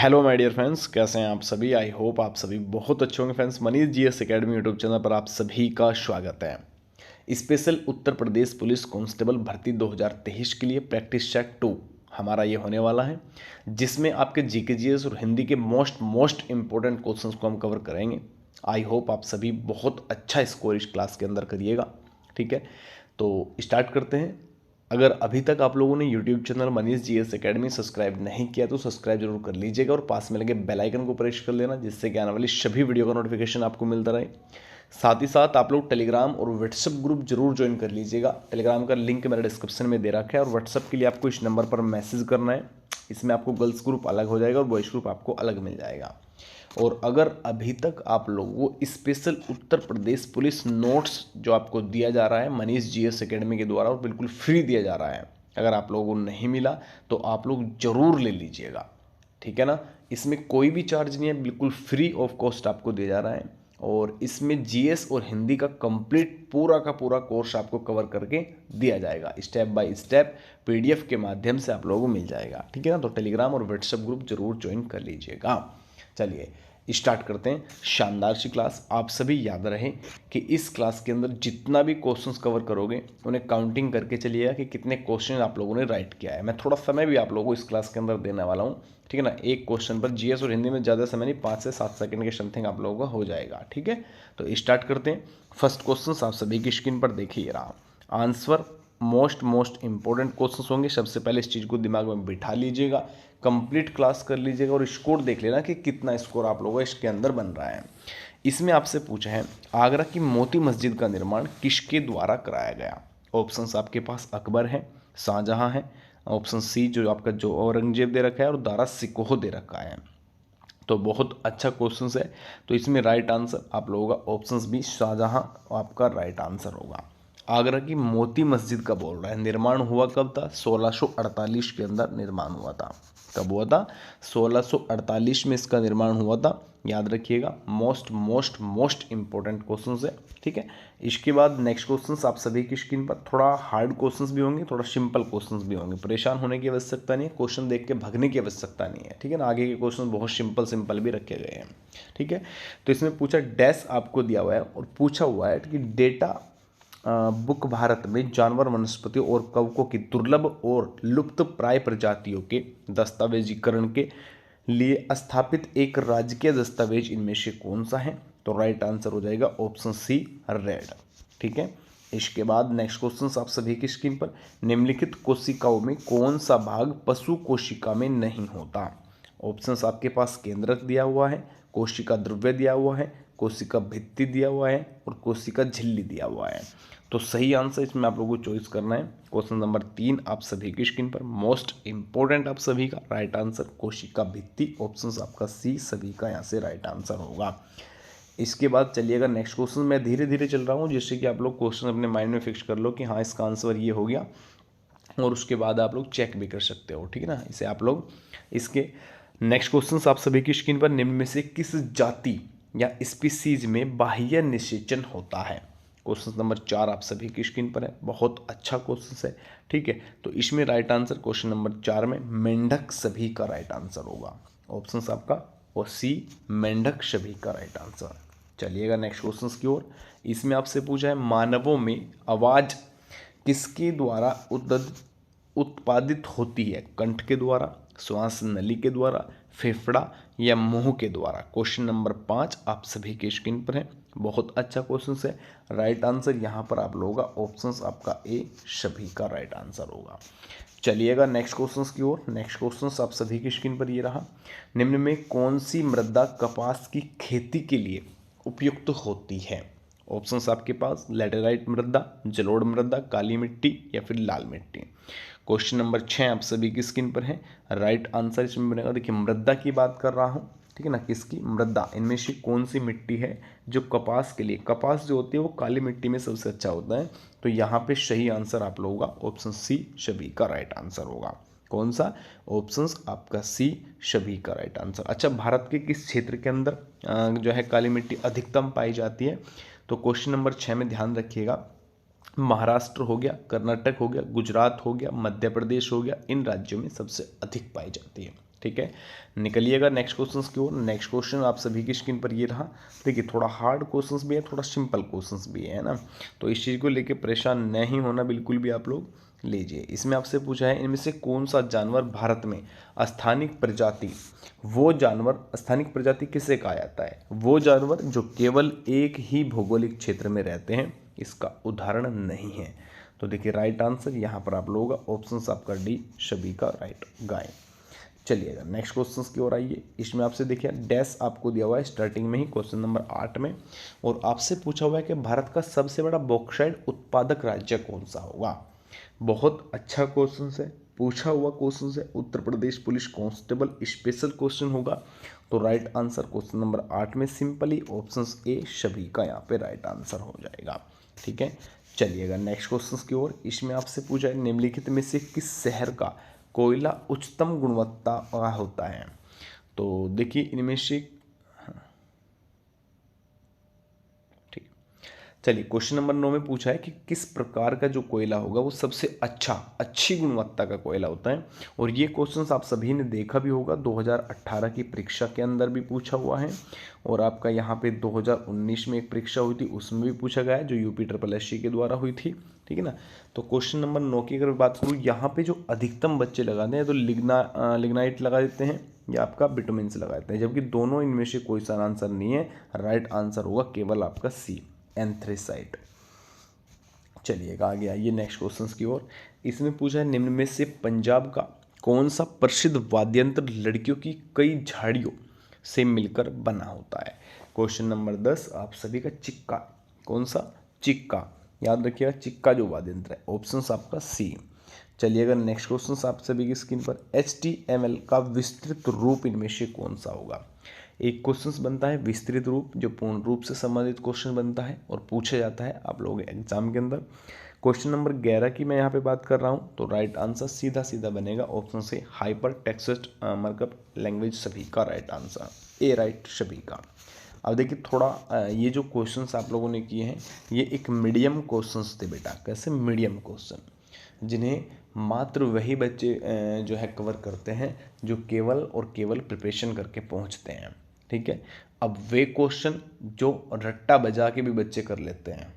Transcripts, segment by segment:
Hello my dear friends, कैसे हैं आप सभी। आई होप आप सभी बहुत अच्छे होंगे। Friends, Manish GS academy YouTube channel पर आप सभी का स्वागत है। Special Uttar Pradesh police constable भर्ती 2023 के लिए प्रैक्टिस सेट 2 हमारा ये होने वाला है, जिसमें आपके जीके जीएस और हिंदी के मोस्ट इंपॉर्टेंट क्वेश्चंस को हम कवर करेंगे। आई होप आप सभी बहुत अच्छा स्कोर इस क्लास के अंदर करिएगा। ठीक है, तो स्टार्ट करते हैं। अगर अभी तक आप लोगों ने YouTube channel Manish GS academy subscribe नहीं किया तो सब्सक्राइब जरूर कर लीजिएगा और पास में लगे बेल आइकन को प्रेस कर लेना, जिससे कि आने वाली सभी वीडियो का नोटिफिकेशन आपको मिलता रहे। साथ ही साथ आप लोग टेलीग्राम और व्हाट्सएप ग्रुप जरूर ज्वाइन कर लीजिएगा। टेलीग्राम का लिंक मेरे डिस्क्रिप्शन में दे रखा है और व्हाट्सएप के लिए आपको इस नंबर पर मैसेज करना है। इसमें आपको गर्ल्स ग्रुप अलग हो जाएगा और बॉयज़ ग्रुप आपको अलग मिल जाएगा। और अगर अभी तक आप लोगों को special Uttar Pradesh police notes जो आपको दिया जा रहा है मनीष जीएस एकेडमी के द्वारा और बिल्कुल फ्री दिया जा रहा है, अगर आप लोगों को नहीं मिला तो आप लोग ज़रूर ले लीजिएगा। ठीक है ना, इसमें कोई भी चार्ज नहीं है, बिल्कुल फ्री ऑफ कॉस्ट आपको दिया जा रहा है। और इसमें जीएस और हिंदी का कंप्लीट पूरा का पूरा कोर्स आपको कवर करके दिया जाएगा, स्टेप बाय स्टेप पीडीएफ के माध्यम से आप लोगों को मिल जाएगा। ठीक है ना, तो टेलीग्राम और व्हाट्सएप ग्रुप जरूर ज्वाइन कर लीजिएगा। चलिए स्टार्ट करते हैं। शानदार सी क्लास। आप सभी याद रहे कि इस क्लास के अंदर जितना भी क्वेश्चंस कवर करोगे उन्हें काउंटिंग करके चलिएगा कि कितने क्वेश्चन आप लोगों ने राइट किया है। मैं थोड़ा समय भी आप लोगों को इस क्लास के अंदर देने वाला हूँ। ठीक है ना, एक क्वेश्चन पर जीएस और हिंदी में ज़्यादा समय नहीं, 5 से 7 सेकंड के समथिंग आप लोगों का हो जाएगा। ठीक है, तो स्टार्ट करते हैं। फर्स्ट क्वेश्चन आप सभी की स्क्रीन पर देखिए रहा। आंसर मोस्ट इंपॉर्टेंट क्वेश्चंस होंगे। सबसे पहले इस चीज़ को दिमाग में बिठा लीजिएगा, कंप्लीट क्लास कर लीजिएगा और स्कोर देख लेना कि कितना स्कोर आप लोगों का इसके अंदर बन रहा है। इसमें आपसे पूछा है आगरा की मोती मस्जिद का निर्माण किसके द्वारा कराया गया। ऑप्शंस आपके पास अकबर है, शाहजहां है, ऑप्शन सी जो आपका जो औरंगजेब दे रखा है और दारा सिकोह दे रखा है। तो बहुत अच्छा क्वेश्चन है। तो इसमें राइट आंसर आप लोगों का ऑप्शंस भी शाहजहां आपका राइट आंसर होगा। आगरा की मोती मस्जिद का बोल रहा है, निर्माण हुआ कब था? 1648 के अंदर निर्माण हुआ था। कब हुआ था? 1648 में इसका निर्माण हुआ था। याद रखिएगा, मोस्ट इंपॉर्टेंट क्वेश्चन है। ठीक है, इसके बाद नेक्स्ट क्वेश्चन आप सभी की स्क्रीन पर थोड़ा हार्ड क्वेश्चंस भी होंगे, थोड़ा सिंपल क्वेश्चंस भी होंगे। परेशान होने की आवश्यकता नहीं है, क्वेश्चन देख के भागने की आवश्यकता नहीं है। ठीक है ना, आगे के क्वेश्चन बहुत सिंपल भी रखे गए हैं। ठीक है, तो इसमें पूछा डैश आपको दिया हुआ है और पूछा हुआ है कि डेटा बुक भारत में जानवर, वनस्पतियों और कवकों की दुर्लभ और लुप्त प्राय प्रजातियों के दस्तावेजीकरण के लिए स्थापित एक राजकीय दस्तावेज इनमें से कौन सा है? तो राइट आंसर हो जाएगा ऑप्शन सी, रेड। ठीक है, इसके बाद नेक्स्ट क्वेश्चन आप सभी की स्क्रीन पर। निम्नलिखित कोशिकाओं में कौन सा भाग पशु कोशिका में नहीं होता? ऑप्शंस आपके पास केंद्रक दिया हुआ है, कोशिका द्रव्य दिया हुआ है, कोशिका भित्ति दिया हुआ है और कोशिका झिल्ली दिया हुआ है। तो सही आंसर इसमें आप लोगों को चॉइस करना है क्वेश्चन नंबर 3 आप सभी की स्क्रीन पर। मोस्ट इंपॉर्टेंट आप सभी का राइट आंसर कोशिका भित्ति, ऑप्शंस आपका सी सभी का यहाँ से राइट आंसर होगा। इसके बाद चलिएगा नेक्स्ट क्वेश्चन। मैं धीरे धीरे चल रहा हूँ जिससे कि आप लोग क्वेश्चन अपने माइंड में फिक्स कर लो कि हाँ इसका आंसर ये हो गया, और उसके बाद आप लोग चेक भी कर सकते हो। ठीक है ना, इसे आप लोग इसके नेक्स्ट क्वेश्चन आप सभी की स्क्रीन पर। निम्न में से किस जाति या स्पीसीज में बाह्य निषेचन होता है? क्वेश्चन नंबर 4 आप सभी की स्क्रीन पर है। बहुत अच्छा क्वेश्चन है। ठीक है, तो इसमें राइट आंसर क्वेश्चन नंबर 4 में मेंढक सभी का राइट आंसर होगा। ऑप्शंस आपका और सी मेंढक सभी का राइट आंसर। चलिएगा नेक्स्ट क्वेश्चन की ओर। इसमें आपसे पूछा है मानवों में आवाज किसके द्वारा उत्पादित होती है? कंठ के द्वारा, श्वास नली के द्वारा, फेफड़ा या मुंह के द्वारा? क्वेश्चन नंबर 5 आप सभी के स्क्रीन पर है। बहुत अच्छा क्वेश्चन है। राइट आंसर यहाँ पर आप लोगों का ऑप्शंस आपका ए सभी का राइट आंसर होगा। चलिएगा नेक्स्ट क्वेश्चंस की ओर। नेक्स्ट क्वेश्चंस आप सभी की स्क्रीन पर ये रहा। निम्न में कौन सी मृदा कपास की खेती के लिए उपयुक्त होती है? ऑप्शंस आपके पास लैटेराइट मृदा, जलोढ़ मृदा, काली मिट्टी या फिर लाल मिट्टी। क्वेश्चन नंबर 6 आप सभी की स्क्रीन पर है। राइट आंसर इसमें बनेगा, देखिए मृदा की बात कर रहा हूँ। ठीक है ना, किसकी? मृदा। इनमें से कौन सी मिट्टी है जो कपास के लिए, कपास जो होती है वो काली मिट्टी में सबसे अच्छा होता है। तो यहाँ पे सही आंसर आप लोगों का ऑप्शन सी सभी का राइट आंसर होगा। कौन सा? ऑप्शंस आपका सी सभी का राइट आंसर। अच्छा, भारत के किस क्षेत्र के अंदर जो है काली मिट्टी अधिकतम पाई जाती है? तो क्वेश्चन नंबर 6 में ध्यान रखिएगा, महाराष्ट्र हो गया, कर्नाटक हो गया, गुजरात हो गया, मध्य प्रदेश हो गया, इन राज्यों में सबसे अधिक पाई जाती है। ठीक है, निकलिएगा नेक्स्ट क्वेश्चन की ओर। नेक्स्ट क्वेश्चन आप सभी की स्क्रीन पर ये रहा। देखिए थोड़ा हार्ड क्वेश्चंस भी है, थोड़ा सिंपल क्वेश्चंस भी है ना, तो इस चीज़ को लेके परेशान नहीं होना बिल्कुल भी आप लोग लीजिए। इसमें आपसे पूछा है इनमें से कौन सा जानवर भारत में स्थानिक प्रजाति, वो जानवर स्थानिक प्रजाति किसे कहा जाता है, वो जानवर जो केवल एक ही भौगोलिक क्षेत्र में रहते हैं, इसका उदाहरण नहीं है। तो देखिए राइट आंसर यहाँ पर आप लोगों का ऑप्शन आपका डी सभी का राइट, गाय। चलिएगा नेक्स्ट क्वेश्चन की ओर आइए। इसमें आपसे देखिए डैश आपको दिया हुआ है स्टार्टिंग में ही क्वेश्चन नंबर 8 में, और आपसे पूछा हुआ है कि भारत का सबसे बड़ा बॉक्साइट उत्पादक राज्य कौन सा होगा। बहुत अच्छा क्वेश्चन है, पूछा हुआ क्वेश्चन है, Uttar Pradesh police constable special question होगा। तो राइट आंसर क्वेश्चन नंबर 8 में सिंपली ऑप्शन ए सभी का यहाँ पे राइट आंसर हो जाएगा। ठीक है, चलिएगा नेक्स्ट क्वेश्चन की ओर। इसमें आपसे पूछा है निम्नलिखित में से किस शहर का कोयला उच्चतम गुणवत्ता का होता है। तो देखिए इनमें से, ठीक, चलिए क्वेश्चन नंबर 9 में पूछा है कि किस प्रकार का जो कोयला होगा वो सबसे अच्छी गुणवत्ता का कोयला होता है। और ये क्वेश्चन आप सभी ने देखा भी होगा, 2018 की परीक्षा के अंदर भी पूछा हुआ है, और आपका यहाँ पे 2019 में एक परीक्षा हुई थी उसमें भी पूछा गया है, जो यूपी SSC के द्वारा हुई थी। ठीक है ना, तो क्वेश्चन नंबर 9 की अगर बात करूँ, यहाँ पे जो अधिकतम बच्चे लगाते हैं तो लिग्नाइट लगा देते हैं या आपका बिटुमिन से लगा देते हैं, जबकि दोनों इनमें से कोई सा आंसर नहीं है। राइट आंसर होगा केवल आपका सी, एंथ्रेसाइट। चलिएगा आगे आइए नेक्स्ट क्वेश्चन की ओर। इसमें पूछा है निम्न में से पंजाब का कौन सा प्रसिद्ध वाद्ययंत्र लड़कियों की कई झाड़ियों से मिलकर बना होता है। क्वेश्चन नंबर 10 आप सभी का चिक्का, कौन सा, चिक्का, याद रखिएगा चिक्का जो वाद्ययंत्र है, ऑप्शन आपका सी। चलिएगा नेक्स्ट क्वेश्चन आप सभी की स्क्रीन पर, HTML का विस्तृत रूप इनमें से कौन सा होगा। एक क्वेश्चन बनता है विस्तृत रूप, जो पूर्ण रूप से संबंधित क्वेश्चन बनता है और पूछा जाता है आप लोगों के एग्जाम के अंदर। क्वेश्चन नंबर 11 की मैं यहाँ पे बात कर रहा हूँ, तो राइट आंसर सीधा सीधा बनेगा ऑप्शन से हाइपर टेक्स्ट मार्कअप लैंग्वेज सभी का राइट आंसर, ए राइट सभी का। अब देखिए थोड़ा ये जो क्वेश्चंस आप लोगों ने किए हैं ये एक मीडियम क्वेश्चंस थे बेटा। कैसे मीडियम क्वेश्चन, जिन्हें मात्र वही बच्चे जो है कवर करते हैं जो केवल और केवल प्रिपरेशन करके पहुंचते हैं। ठीक है, अब वे क्वेश्चन जो रट्टा बजा के भी बच्चे कर लेते हैं,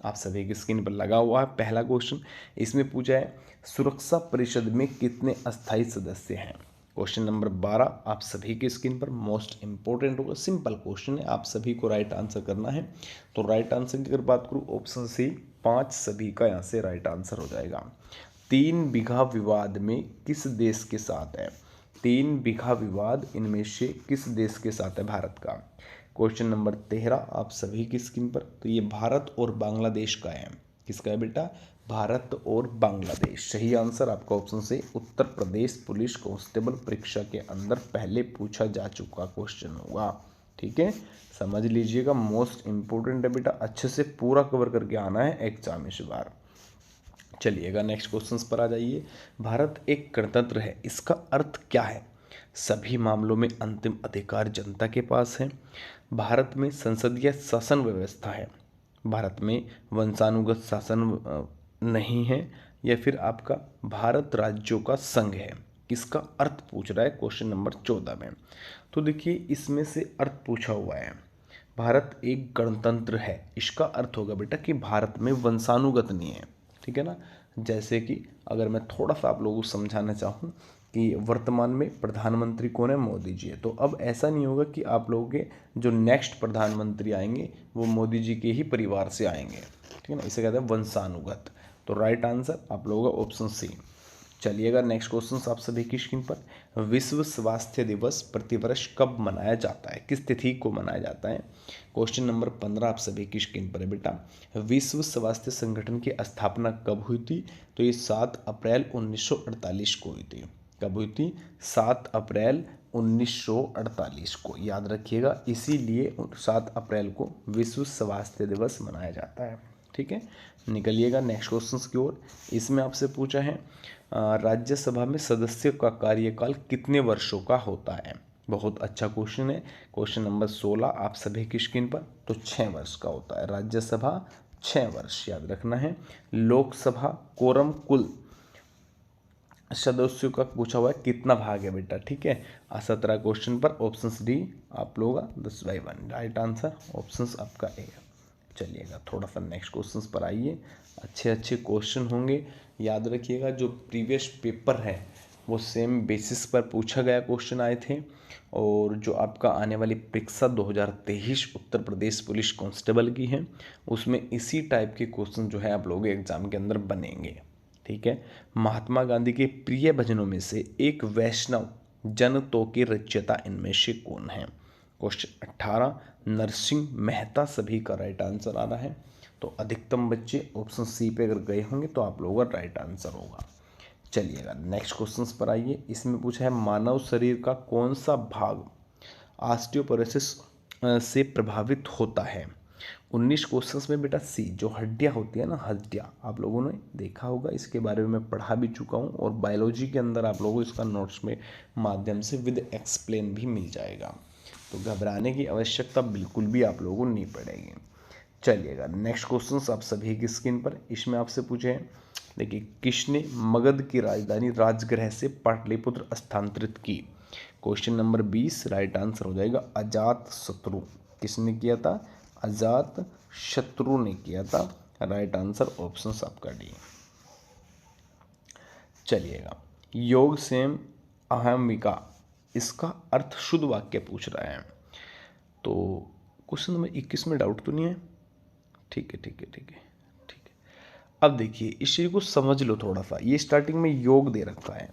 आप सभी की स्क्रीन पर लगा हुआ है पहला क्वेश्चन। इसमें पूछा है सुरक्षा परिषद में कितने अस्थायी सदस्य हैं। क्वेश्चन नंबर 12 आप सभी की स्क्रीन पर, मोस्ट इंपॉर्टेंट होगा, सिंपल क्वेश्चन है, आप सभी को राइट आंसर करना है। तो राइट आंसर की अगर बात करूँ ऑप्शन सी 5 सभी का यहाँ से राइट आंसर हो जाएगा। 3 बीघा विवाद में किस देश के साथ है, 3 बीघा विवाद इनमें से किस देश के साथ है भारत का। क्वेश्चन नंबर 13 आप सभी की स्क्रीन पर, तो ये भारत और बांग्लादेश का है। किसका है बेटा, भारत और बांग्लादेश। सही आंसर आपका ऑप्शन से उत्तर प्रदेश पुलिस कांस्टेबल परीक्षा के अंदर पहले पूछा जा चुका क्वेश्चन होगा। ठीक है, समझ लीजिएगा, मोस्ट इंपोर्टेंट है बेटा, अच्छे से पूरा कवर करके आना है एग्जाम इस बार। चलिएगा नेक्स्ट क्वेश्चंस पर आ जाइए। भारत एक गणतंत्र है, इसका अर्थ क्या है। सभी मामलों में अंतिम अधिकार जनता के पास है। भारत में संसदीय शासन व्यवस्था है। भारत में वंशानुगत शासन नहीं है, या फिर आपका भारत राज्यों का संघ है। इसका अर्थ पूछ रहा है क्वेश्चन नंबर 14 में। तो देखिए इसमें से अर्थ पूछा हुआ है भारत एक गणतंत्र है, इसका अर्थ होगा बेटा कि भारत में वंशानुगत नहीं है। ठीक है ना, जैसे कि अगर मैं थोड़ा सा आप लोगों को समझाना चाहूँ कि वर्तमान में प्रधानमंत्री कौन है, मोदी जी है, तो अब ऐसा नहीं होगा कि आप लोगों के जो नेक्स्ट प्रधानमंत्री आएंगे वो मोदी जी के ही परिवार से आएंगे। ठीक है ना, इसे कहते हैं वंशानुगत। तो राइट आंसर आप लोगों का ऑप्शन सी। चलिएगा नेक्स्ट क्वेश्चन आप सभी की स्क्रीन पर, विश्व स्वास्थ्य दिवस प्रतिवर्ष कब मनाया जाता है, किस तिथि को मनाया जाता है। क्वेश्चन नंबर 15 आप सभी की स्क्रीन पर है बेटा। विश्व स्वास्थ्य संगठन की स्थापना कब हुई थी, तो ये 7 अप्रैल 1948 को हुई थी। कब हुई थी, 7 अप्रैल 1948 को, याद रखिएगा, इसीलिए 7 अप्रैल को विश्व स्वास्थ्य दिवस मनाया जाता है। ठीक है, निकलिएगा नेक्स्ट क्वेश्चन की ओर। इसमें आपसे पूछा है राज्यसभा में सदस्यों का कार्यकाल कितने वर्षों का होता है। बहुत अच्छा क्वेश्चन है। क्वेश्चन नंबर 16 आप सभी की स्क्रीन पर, तो 6 वर्ष का होता है। राज्यसभा 6 वर्ष याद रखना है। लोकसभा कोरम कुल सदस्यों का पूछा हुआ है कितना भाग है बेटा, ठीक है। 17 क्वेश्चन पर ऑप्शन डी आप लोगों का 10/1 राइट आंसर ऑप्शन आपका ए। चलिएगा थोड़ा सा नेक्स्ट क्वेश्चन पर आइए। अच्छे अच्छे क्वेश्चन होंगे, याद रखिएगा। जो प्रीवियस पेपर है वो सेम बेसिस पर पूछा गया क्वेश्चन आए थे, और जो आपका आने वाली परीक्षा 2023 उत्तर प्रदेश पुलिस कांस्टेबल की है उसमें इसी टाइप के क्वेश्चन जो है आप लोगों के एग्जाम के अंदर बनेंगे, ठीक है। महात्मा गांधी के प्रिय भजनों में से एक वैष्णव जन तो के रचयिता इनमें से कौन है। क्वेश्चन 18 नरसिंह मेहता सभी का राइट आंसर आ रहा है। तो अधिकतम बच्चे ऑप्शन सी पे अगर गए होंगे तो आप लोगों का राइट आंसर होगा। चलिएगा नेक्स्ट क्वेश्चन पर आइए। इसमें पूछा है मानव शरीर का कौन सा भाग ऑस्टियोपोरोसिस से प्रभावित होता है। 19 क्वेश्चंस में बेटा सी, जो हड्डियां होती है ना, हड्डियां आप लोगों ने देखा होगा, इसके बारे में मैं पढ़ा भी चुका हूं, और बायोलॉजी के अंदर आप लोगों को इसका नोट्स में माध्यम से विद एक्सप्लेन भी मिल जाएगा, तो घबराने की आवश्यकता बिल्कुल भी आप लोगों को नहीं पड़ेगी। चलिएगा नेक्स्ट क्वेश्चन आप सभी की स्क्रीन पर, इसमें आपसे पूछे हैं, देखिए किसने मगध की राजधानी राजगृह से पाटलिपुत्र स्थानांतरित की। क्वेश्चन नंबर 20 राइट आंसर हो जाएगा अजात शत्रु। किसने किया था? अजात शत्रु ने किया था। राइट आंसर ऑप्शन आपका डी। चलिएगा योग सेम अहमिका, इसका अर्थ शुद्ध वाक्य पूछ रहा है। तो क्वेश्चन नंबर 21 में डाउट तो नहीं है? ठीक है ठीक है ठीक है ठीक है। अब देखिए इस चीज़ को समझ लो थोड़ा सा, ये स्टार्टिंग में योग दे रखा है,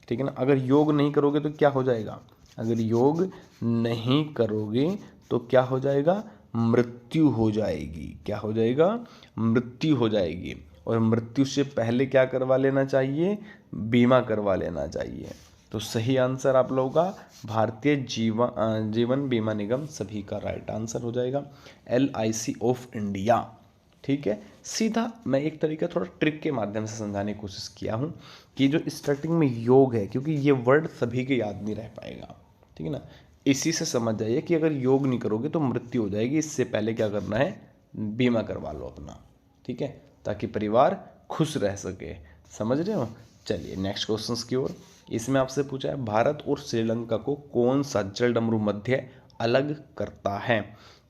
ठीक है ना। अगर योग नहीं करोगे तो क्या हो जाएगा? अगर योग नहीं करोगे तो क्या हो जाएगा? मृत्यु हो जाएगी। क्या हो जाएगा? मृत्यु हो जाएगी। और मृत्यु से पहले क्या करवा लेना चाहिए? बीमा करवा लेना चाहिए। तो सही आंसर आप लोगों का भारतीय जीवन बीमा निगम सभी का राइट आंसर हो जाएगा, LIC ऑफ इंडिया, ठीक है। सीधा मैं एक तरीका थोड़ा ट्रिक के माध्यम से समझाने की कोशिश किया हूँ कि जो स्टार्टिंग में योग है, क्योंकि ये वर्ड सभी के याद नहीं रह पाएगा, ठीक है ना। इसी से समझ जाइए कि अगर योग नहीं करोगे तो मृत्यु हो जाएगी, इससे पहले क्या करना है? बीमा करवा लो अपना, ठीक है, ताकि परिवार खुश रह सके। समझ रहे हो? चलिए नेक्स्ट क्वेश्चन की ओर। इसमें आपसे पूछा है भारत और श्रीलंका को कौन सा जलडमरू मध्य अलग करता है।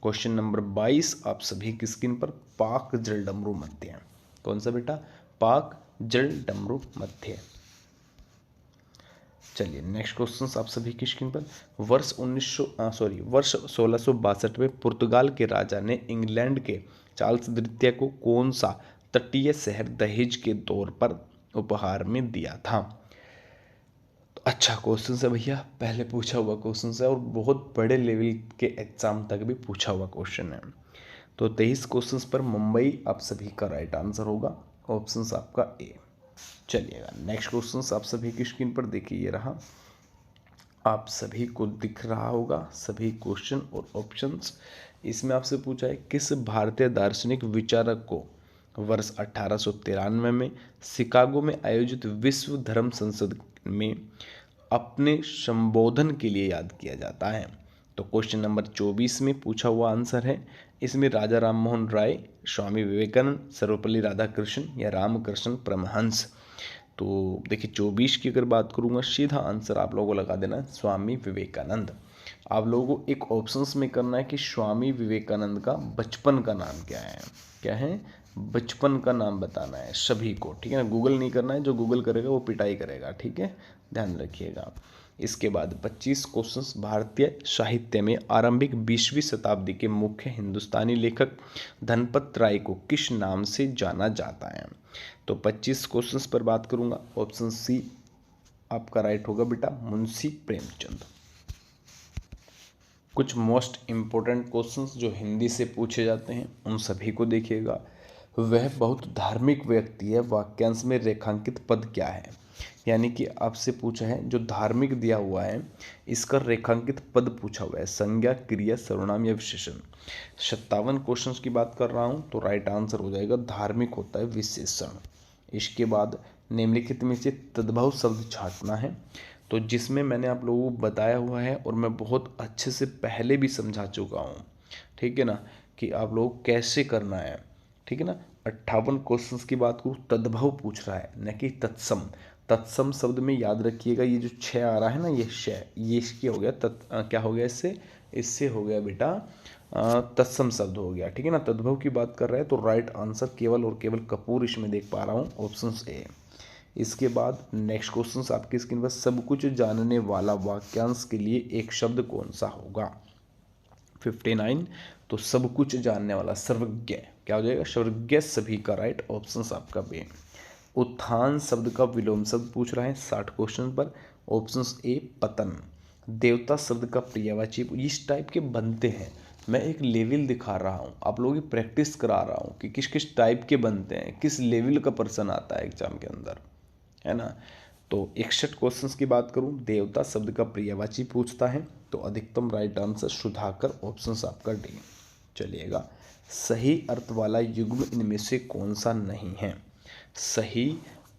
क्वेश्चन नंबर 22 आप सभी की स्क्रीन पर, पाक जलडमरू मध्य। कौन सा बेटा? पाक जलडमरू मध्य। चलिए नेक्स्ट क्वेश्चन आप सभी की स्क्रीन पर। वर्ष 1662 में पुर्तगाल के राजा ने इंग्लैंड के चार्ल्स द्वितीय को कौन सा तटीय शहर दहेज के तौर पर उपहार में दिया था। तो अच्छा क्वेश्चन है भैया, पहले पूछा हुआ क्वेश्चन है और बहुत बड़े लेवल के एग्जाम तक भी पूछा हुआ क्वेश्चन है। तो 23 क्वेश्चन पर मुंबई आप सभी का राइट आंसर होगा, ऑप्शन आपका ए। चलिएगा नेक्स्ट क्वेश्चन आप सभी की स्क्रीन पर देखिए, ये रहा, आप सभी को दिख रहा होगा सभी क्वेश्चन और ऑप्शंस। इसमें आपसे पूछा है किस भारतीय दार्शनिक विचारक को वर्ष 1893 में शिकागो में आयोजित विश्व धर्म संसद में अपने संबोधन के लिए याद किया जाता है। तो क्वेश्चन नंबर 24 में पूछा हुआ आंसर है। इसमें राजा राम मोहन राय, स्वामी विवेकानंद, सर्वपल्ली राधाकृष्ण या रामकृष्ण परमहंस। तो देखिए 24 की अगर बात करूँगा, सीधा आंसर आप लोगों को लगा देना है स्वामी विवेकानंद। आप लोगों को एक ऑप्शंस में करना है कि स्वामी विवेकानंद का बचपन का नाम क्या है। क्या है? बचपन का नाम बताना है सभी को, ठीक है ना। गूगल नहीं करना है, जो गूगल करेगा वो पिटाई करेगा, ठीक है, ध्यान रखिएगा। इसके बाद 25 क्वेश्चंस, भारतीय साहित्य में आरंभिक 20वीं शताब्दी के मुख्य हिंदुस्तानी लेखक धनपत राय को किस नाम से जाना जाता है। तो 25 क्वेश्चंस पर बात करूंगा, ऑप्शन सी आपका राइट होगा बेटा, मुंशी प्रेमचंद। कुछ मोस्ट इम्पोर्टेंट क्वेश्चंस जो हिंदी से पूछे जाते हैं उन सभी को देखिएगा। वह बहुत धार्मिक व्यक्ति है, वाक्यांश में रेखांकित पद क्या है। यानी कि आपसे पूछा है जो धार्मिक दिया हुआ है इसका रेखांकित पद पूछा हुआ है, संज्ञा, क्रिया, सर्वनाम या विशेषण। 57 क्वेश्चंस की बात कर रहा हूँ, तो राइट आंसर हो जाएगा धार्मिक होता है विशेषण। इसके बाद निम्नलिखित में से तद्भव शब्द छांटना है, तो जिसमें मैंने आप लोगों को बताया हुआ है और मैं बहुत अच्छे से पहले भी समझा चुका हूँ, ठीक है ना, कि आप लोग कैसे करना है, ठीक है ना। 58 क्वेश्चंस की बात करूँ, तद्भव पूछ रहा है न कि तत्सम। तत्सम शब्द में याद रखिएगा ये जो 6 आ रहा है ना, ये श, ये इसकी हो गया क्या हो गया इससे हो गया बेटा तत्सम शब्द हो गया, ठीक है ना। तद्भव की बात कर रहे हैं तो राइट आंसर केवल और केवल कपूर इसमें देख पा रहा हूँ, ऑप्शन ए। इसके बाद नेक्स्ट क्वेश्चन आपकी स्क्रीन पर, सब कुछ जानने वाला वाक्यांश के लिए एक शब्द कौन सा होगा। 59, तो सब कुछ जानने वाला सर्वज्ञ क्या हो जाएगा, सर्वज्ञ सभी का राइट ऑप्शन आपका बी। उत्थान शब्द का विलोम शब्द पूछ रहा है 60 क्वेश्चन पर, ऑप्शन ए पतन। देवता शब्द का पर्यायवाची, इस टाइप के बनते हैं, मैं एक लेवल दिखा रहा हूँ, आप लोगों की प्रैक्टिस करा रहा हूँ कि किस किस टाइप के बनते हैं, किस लेवल का पर्सन आता है एग्जाम के अंदर, है ना। तो 61 क्वेश्चंस की बात करूं, देवता शब्द का पर्यायवाची पूछता है तो अधिकतम राइट आंसर सुधाकर, ऑप्शन आपका डी। चलिएगा, सही अर्थ वाला युग्म इनमें से कौन सा नहीं है। सही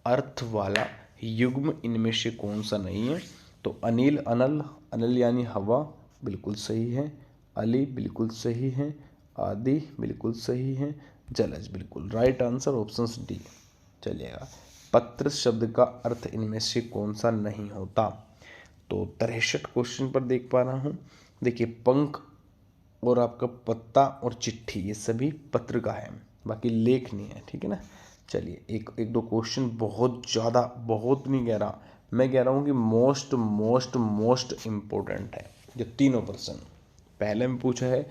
अर्थ वाला युग्म इनमें से कौन सा नहीं है, तो अनिल अनल, अनल यानी हवा बिल्कुल सही है, अली बिल्कुल सही है, आदि बिल्कुल सही है, जलज बिल्कुल राइट आंसर, ऑप्शन डी। चलिएगा, पत्र शब्द का अर्थ इनमें से कौन सा नहीं होता, तो 63 क्वेश्चन पर देख पा रहा हूँ। देखिए, पंख और आपका पत्ता और चिट्ठी ये सभी पत्र का है, बाकी लेख नहीं है, ठीक है ना। चलिए, एक दो क्वेश्चन बहुत ज़्यादा, बहुत नहीं कह रहा, मैं कह रहा हूँ कि मोस्ट मोस्ट मोस्ट इम्पोर्टेंट है, जो तीनों पर्सन पहले में पूछा है।